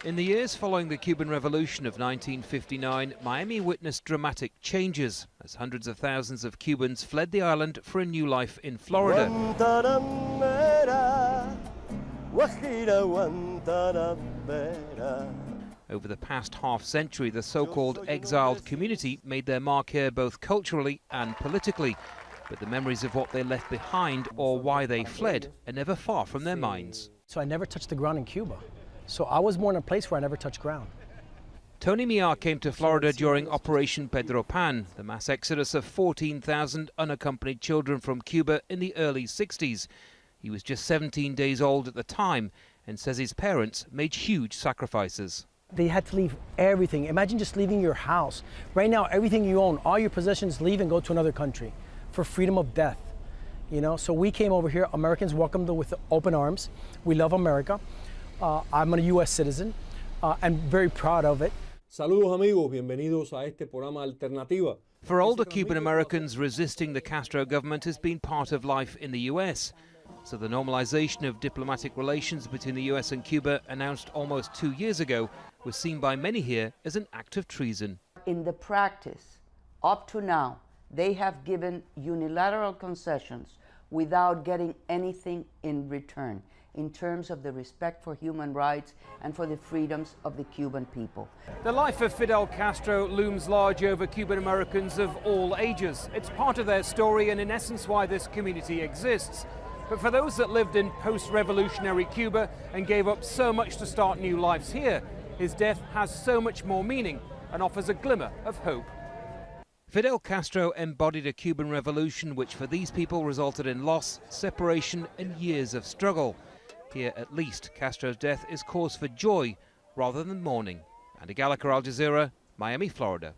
In the years following the Cuban Revolution of 1959, Miami witnessed dramatic changes as hundreds of thousands of Cubans fled the island for a new life in Florida. Over the past half-century, the so-called exiled community made their mark here both culturally and politically. But the memories of what they left behind or why they fled are never far from their minds. So I never touched the ground in Cuba. So I was born in a place where I never touched ground. Tony Millar came to Florida during Operation Pedro Pan, the mass exodus of 14,000 unaccompanied children from Cuba in the early 60s. He was just 17 days old at the time and says his parents made huge sacrifices. They had to leave everything. Imagine just leaving your house. Right now, everything you own, all your possessions, leave and go to another country for freedom of death. You know, so we came over here. Americans welcomed them with open arms. We love America. I'm a U.S. citizen. I'm very proud of it. Saludos amigos, bienvenidos a este programa Alternativa. For older Cuban Americans, resisting the Castro government has been part of life in the U.S. So the normalization of diplomatic relations between the U.S. and Cuba, announced almost 2 years ago, was seen by many here as an act of treason. In the practice, up to now, they have given unilateral concessions without getting anything in return in terms of the respect for human rights and for the freedoms of the Cuban people. The life of Fidel Castro looms large over Cuban Americans of all ages. It's part of their story and in essence why this community exists. But for those that lived in post-revolutionary Cuba and gave up so much to start new lives here, his death has so much more meaning and offers a glimmer of hope. Fidel Castro embodied a Cuban revolution which for these people resulted in loss, separation and years of struggle. Here at least Castro's death is cause for joy rather than mourning. Andy Gallagher, Al Jazeera, Miami, Florida.